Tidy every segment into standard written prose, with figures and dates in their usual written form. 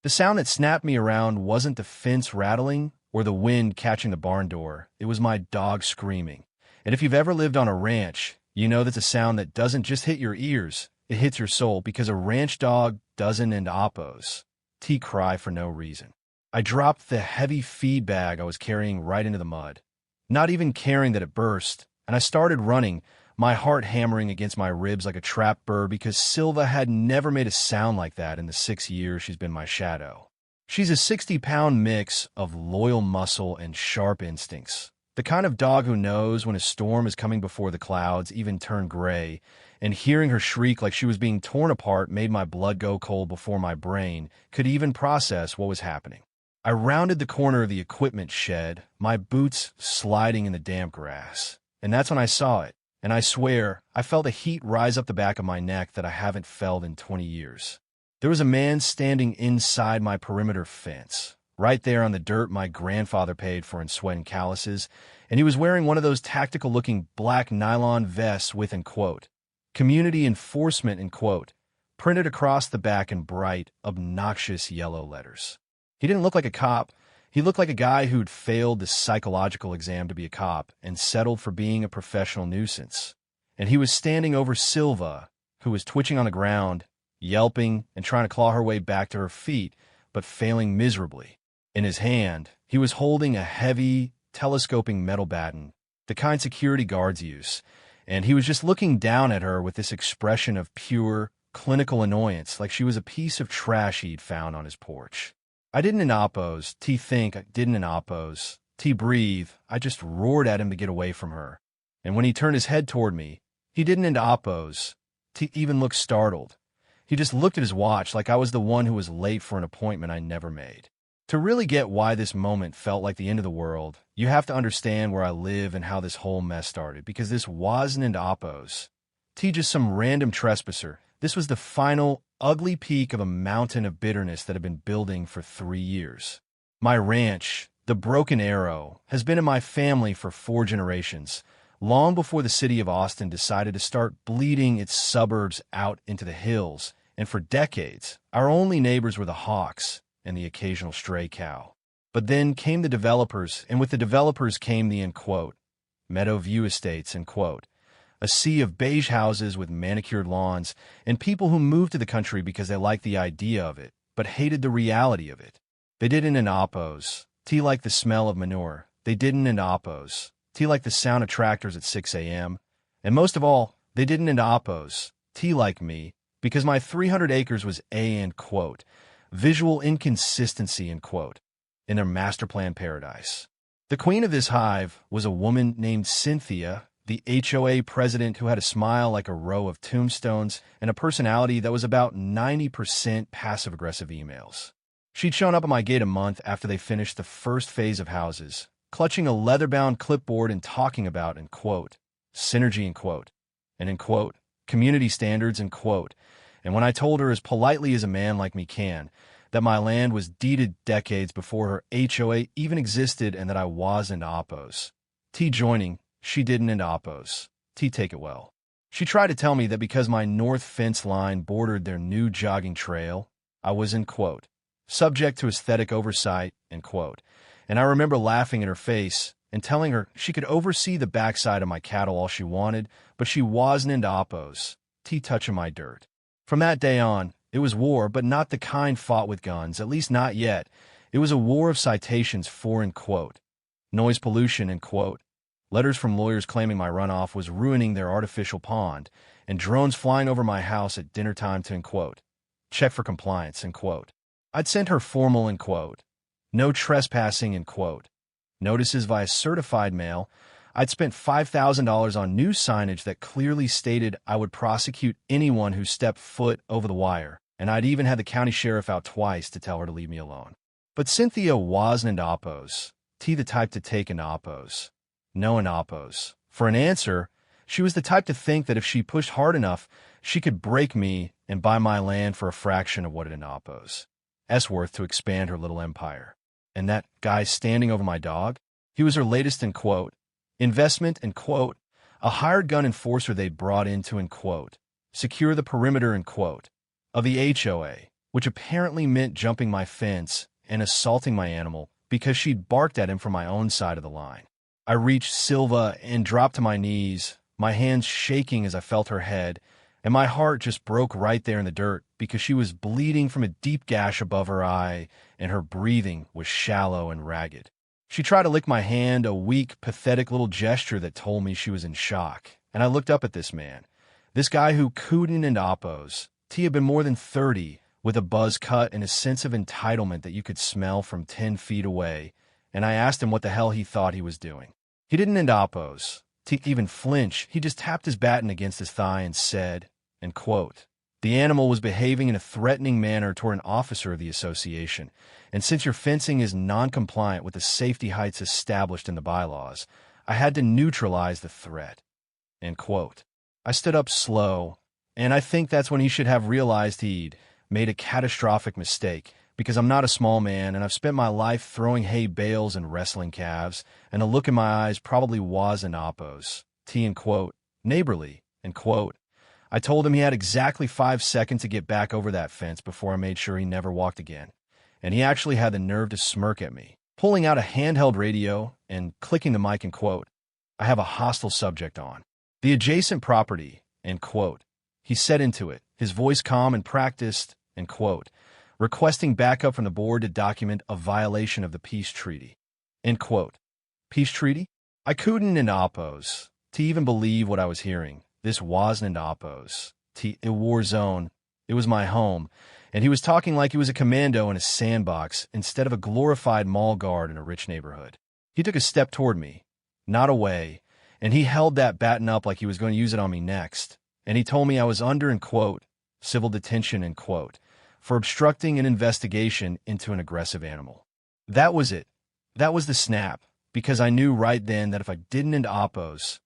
The sound that snapped me around wasn't the fence rattling or the wind catching the barn door. It was my dog screaming. And if you've ever lived on a ranch, you know that's a sound that doesn't just hit your ears, it hits your soul, because a ranch dog doesn't end oppos. T cry for no reason. I dropped the heavy feed bag I was carrying right into the mud, not even caring that it burst, and I started running, my heart hammering against my ribs like a trapped bird, because Silva had never made a sound like that in the 6 years she's been my shadow. She's a 60-pound mix of loyal muscle and sharp instincts. The kind of dog who knows when a storm is coming before the clouds even turn gray, and hearing her shriek like she was being torn apart made my blood go cold before my brain could even process what was happening. I rounded the corner of the equipment shed, my boots sliding in the damp grass, and that's when I saw it. And I swear, I felt a heat rise up the back of my neck that I haven't felt in 20 years. There was a man standing inside my perimeter fence, right there on the dirt my grandfather paid for in sweat and calluses, and he was wearing one of those tactical-looking black nylon vests with, in quote, "Community Enforcement," in quote, printed across the back in bright, obnoxious yellow letters. He didn't look like a cop. He looked like a guy who'd failed the psychological exam to be a cop and settled for being a professional nuisance. And he was standing over Silva, who was twitching on the ground, yelping and trying to claw her way back to her feet, but failing miserably. In his hand, he was holding a heavy, telescoping metal baton, the kind security guards use, and he was just looking down at her with this expression of pure, clinical annoyance, like she was a piece of trash he'd found on his porch. I didn't oppose. T think I didn't oppose. T breathe. I just roared at him to get away from her. And when he turned his head toward me, he didn't oppose. T even looked startled. He just looked at his watch like I was the one who was late for an appointment I never made. To really get why this moment felt like the end of the world, you have to understand where I live and how this whole mess started, because this wasn't an oppose. T just some random trespasser. This was the final, ugly peak of a mountain of bitterness that had been building for 3 years. My ranch, the Broken Arrow, has been in my family for 4 generations, long before the city of Austin decided to start bleeding its suburbs out into the hills, and for decades, our only neighbors were the hawks and the occasional stray cow. But then came the developers, and with the developers came the, in quote, Meadow View Estates, in quote, a sea of beige houses with manicured lawns, and people who moved to the country because they liked the idea of it, but hated the reality of it. They didn't oppose. T liked the smell of manure. They didn't oppose. T liked the sound of tractors at 6 a.m. And most of all, they didn't oppose. T like me, because my 300 acres was in quote, visual inconsistency, in quote, in their master plan paradise. The queen of this hive was a woman named Cynthia, the HOA president, who had a smile like a row of tombstones and a personality that was about 90% passive-aggressive emails. She'd shown up at my gate a month after they finished the first phase of houses, clutching a leather-bound clipboard and talking about, in quote, synergy, in quote, and in quote, community standards, in quote. And when I told her as politely as a man like me can, that my land was deeded decades before her HOA even existed and that I wasn't oppose. T joining, she didn't oppose. T take it well. She tried to tell me that because my north fence line bordered their new jogging trail, I was, in quote, subject to aesthetic oversight, in quote. And I remember laughing in her face and telling her she could oversee the backside of my cattle all she wanted, but she wasn't oppose. T touching my dirt. From that day on, it was war, but not the kind fought with guns, at least not yet. It was a war of citations for, in quote, noise pollution, in quote, letters from lawyers claiming my runoff was ruining their artificial pond, and drones flying over my house at dinner time to, in quote, check for compliance, in quote. I'd sent her formal, in quote, no trespassing, in quote, notices via certified mail. I'd spent $5,000 on new signage that clearly stated I would prosecute anyone who stepped foot over the wire, and I'd even had the county sheriff out twice to tell her to leave me alone. But Cynthia wasn't oppose. T the type to take an oppose. No an oppose. For an answer, she was the type to think that if she pushed hard enough, she could break me and buy my land for a fraction of what it oppose. worth to expand her little empire. And that guy standing over my dog, he was her latest, in quote, investment, in quote, a hired gun enforcer they'd brought in to, in quote, secure the perimeter, in quote, of the HOA. which apparently meant jumping my fence and assaulting my animal because she'd barked at him from my own side of the line. I reached Silva and dropped to my knees, my hands shaking as I felt her head, and my heart just broke right there in the dirt because she was bleeding from a deep gash above her eye and her breathing was shallow and ragged. She tried to lick my hand, a weak, pathetic little gesture that told me she was in shock, and I looked up at this man. This guy who cooed and oppos. He had been more than 30, with a buzz cut and a sense of entitlement that you could smell from 10 feet away, and I asked him what the hell he thought he was doing. He didn't oppos. He even flinch. He just tapped his baton against his thigh and said, and quote, "The animal was behaving in a threatening manner toward an officer of the association, and since your fencing is non-compliant with the safety heights established in the bylaws, I had to neutralize the threat." End quote. I stood up slow, and I think that's when he should have realized he'd made a catastrophic mistake, because I'm not a small man, and I've spent my life throwing hay bales and wrestling calves, and a look in my eyes probably was an oppos. End quote. Neighborly, end quote. I told him he had exactly 5 seconds to get back over that fence before I made sure he never walked again. And he actually had the nerve to smirk at me, pulling out a handheld radio and clicking the mic and quote, "I have a hostile subject on the adjacent property," end quote. He said into it, his voice calm and practiced, end quote, requesting backup from the board to document a violation of the peace treaty, end quote. Peace treaty? I couldn't oppos to even believe what I was hearing. This wasn't oppos. A war zone. It was my home, and he was talking like he was a commando in a sandbox instead of a glorified mall guard in a rich neighborhood. He took a step toward me, not away, and he held that baton up like he was going to use it on me next. And he told me I was under, end quote, civil detention, end quote, for obstructing an investigation into an aggressive animal. That was it. That was the snap, because I knew right then that if I didn't oppos,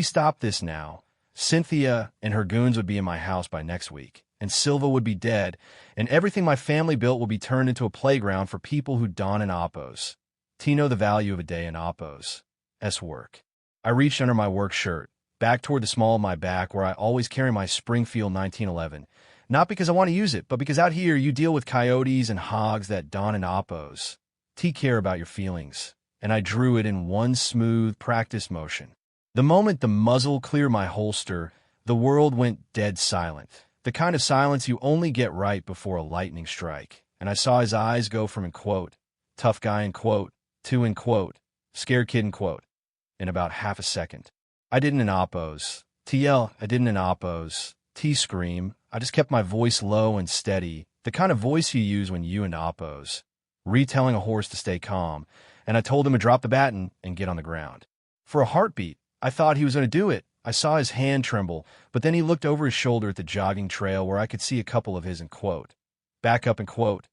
stop this now, Cynthia and her goons would be in my house by next week, and Silva would be dead, and everything my family built would be turned into a playground for people who don an oppos. Know the value of a day in oppos. Work. I reached under my work shirt, back toward the small of my back where I always carry my Springfield 1911, not because I want to use it, but because out here you deal with coyotes and hogs that don an oppos. Care about your feelings, and I drew it in one smooth practice motion. The moment the muzzle cleared my holster, the world went dead silent, the kind of silence you only get right before a lightning strike, and I saw his eyes go from, end quote, tough guy, end quote, to, end quote, scared kid, end quote, in about half a second. I didn't oppos. Yell, I didn't oppos. Scream. I just kept my voice low and steady, the kind of voice you use when you oppos, retelling a horse to stay calm, and I told him to drop the baton and get on the ground. For a heartbeat, I thought he was going to do it. I saw his hand tremble, but then he looked over his shoulder at the jogging trail where I could see a couple of his, end quote, back up, end quote,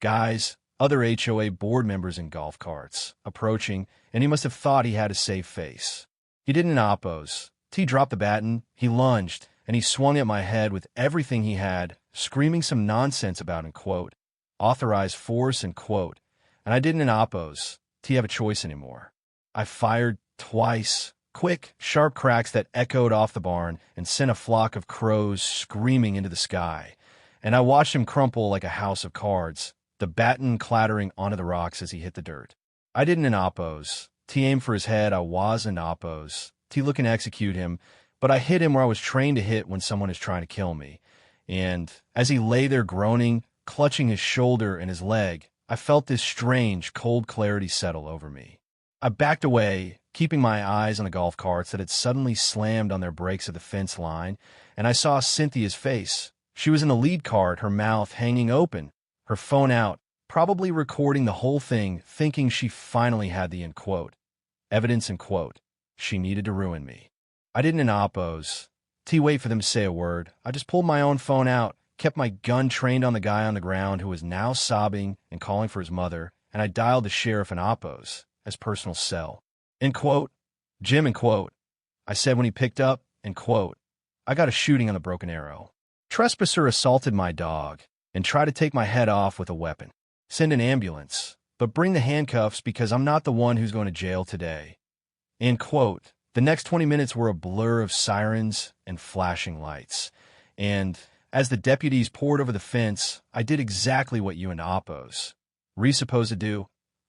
guys, other HOA board members in golf carts, approaching, and he must have thought he had a safe face. He didn't oppos. Dropped the baton, he lunged, and he swung at my head with everything he had, screaming some nonsense about, end quote, authorized force, end quote, and I didn't oppos. Have a choice anymore. I fired twice. Quick, sharp cracks that echoed off the barn and sent a flock of crows screaming into the sky, and I watched him crumple like a house of cards, the baton clattering onto the rocks as he hit the dirt. I didn't oppos. Aimed for his head, I was oppos. Looking to execute him, but I hit him where I was trained to hit when someone is trying to kill me, and as he lay there groaning, clutching his shoulder and his leg, I felt this strange, cold clarity settle over me. I backed away, keeping my eyes on the golf carts that had suddenly slammed on their brakes at the fence line, and I saw Cynthia's face. She was in the lead cart, her mouth hanging open, her phone out, probably recording the whole thing, thinking she finally had the, end quote, evidence, end quote, she needed to ruin me. I didn't oppos. Wait for them to say a word. I just pulled my own phone out, kept my gun trained on the guy on the ground who was now sobbing and calling for his mother, and I dialed the sheriff in oppos as personal cell. End quote, Jim, end quote, I said when he picked up, end quote, I got a shooting on the Broken Arrow. Trespasser assaulted my dog and tried to take my head off with a weapon. Send an ambulance, but bring the handcuffs because I'm not the one who's going to jail today. End quote. The next 20 minutes were a blur of sirens and flashing lights. And As the deputies poured over the fence, I did exactly what you and Oppos were supposed to do.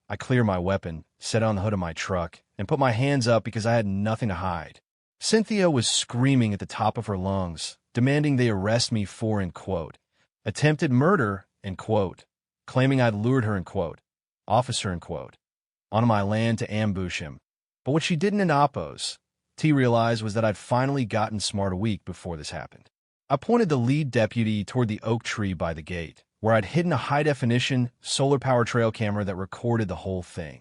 I cleared my weapon, set it on the hood of my truck, and put my hands up because I had nothing to hide. Cynthia was screaming at the top of her lungs, demanding they arrest me for, in quote, attempted murder, in quote, claiming I'd lured her, in quote, officer, in quote, onto my land to ambush him. But what she didn't in Oppos, T realized, was that I'd finally gotten smart a week before this happened. I pointed the lead deputy toward the oak tree by the gate, where I'd hidden a high-definition solar power trail camera that recorded the whole thing.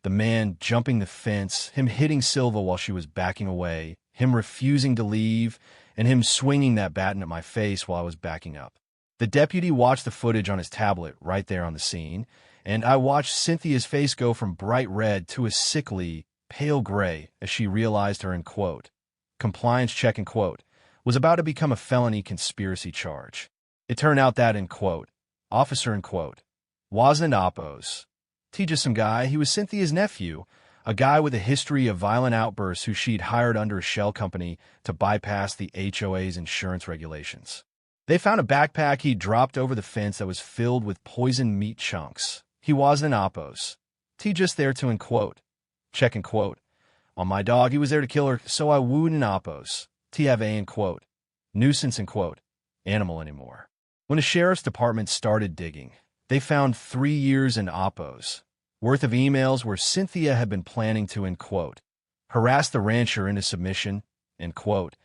The man jumping the fence, him hitting Silva while she was backing away, him refusing to leave, and him swinging that baton at my face while I was backing up. The deputy watched the footage on his tablet right there on the scene, and I watched Cynthia's face go from bright red to a sickly, pale gray as she realized her, in quote, compliance check, in quote, was about to become a felony conspiracy charge. It turned out that, in quote, officer, in quote, wasn't Oppos. T just some guy. He was Cynthia's nephew, a guy with a history of violent outbursts who she'd hired under a shell company to bypass the HOA's insurance regulations. They found a backpack he'd dropped over the fence that was filled with poisoned meat chunks. He wasn't Oppos. T just there to, in quote, check, in quote, on my dog. He was there to kill her, so I wooed in Oppos. T have a, in quote, nuisance, in quote, animal anymore. When the sheriff's department started digging, they found 3 years in Oppos worth of emails where Cynthia had been planning to, in quote, harass the rancher into submission, in quote,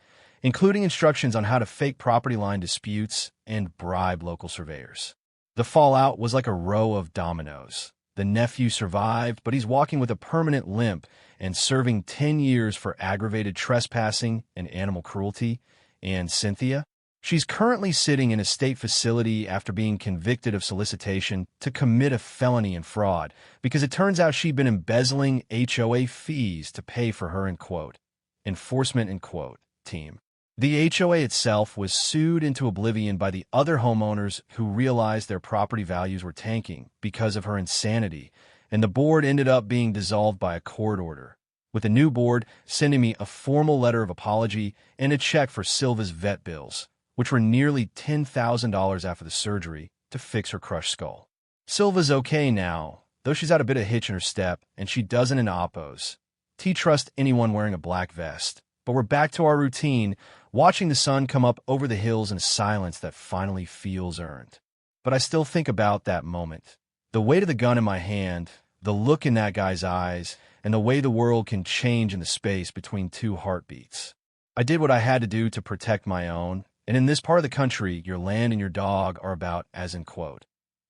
including instructions on how to fake property line disputes and bribe local surveyors. The fallout was like a row of dominoes. The nephew survived, but he's walking with a permanent limp and serving 10 years for aggravated trespassing and animal cruelty. And Cynthia? She's currently sitting in a state facility after being convicted of solicitation to commit a felony and fraud because it turns out she'd been embezzling HOA fees to pay for her, in quote, enforcement, in quote, team. The HOA itself was sued into oblivion by the other homeowners who realized their property values were tanking because of her insanity, and the board ended up being dissolved by a court order, with the new board sending me a formal letter of apology and a check for Silva's vet bills, which were nearly $10,000 after the surgery to fix her crushed skull. Silva's okay now, though she's had a bit of hitch in her step, and she doesn't in Oppos. T trust anyone wearing a black vest. But we're back to our routine, watching the sun come up over the hills in a silence that finally feels earned. But I still think about that moment. The weight of the gun in my hand, the look in that guy's eyes, and the way the world can change in the space between two heartbeats. I did what I had to do to protect my own, and in this part of the country, your land and your dog are about as, in quote,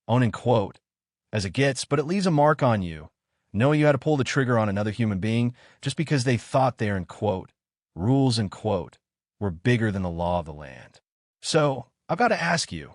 own, in quote, as it gets, but it leaves a mark on you, knowing you had to pull the trigger on another human being just because they thought their, in quote, rules, in quote, were bigger than the law of the land. So, I've got to ask you,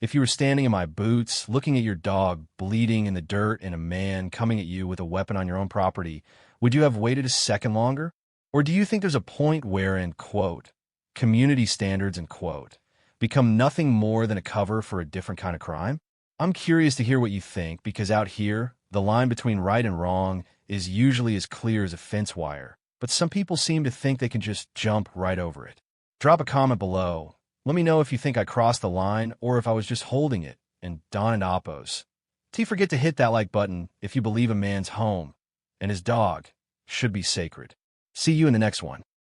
if you were standing in my boots, looking at your dog bleeding in the dirt and a man coming at you with a weapon on your own property, would you have waited a second longer? Or do you think there's a point where, in quote, community standards, in quote, become nothing more than a cover for a different kind of crime? I'm curious to hear what you think, because out here, the line between right and wrong is usually as clear as a fence wire. But some people seem to think they can just jump right over it. Drop a comment below. Let me know if you think I crossed the line or if I was just holding it. And Don and Oppos. Forget to hit that like button if you believe a man's home and his dog should be sacred. See you in the next one.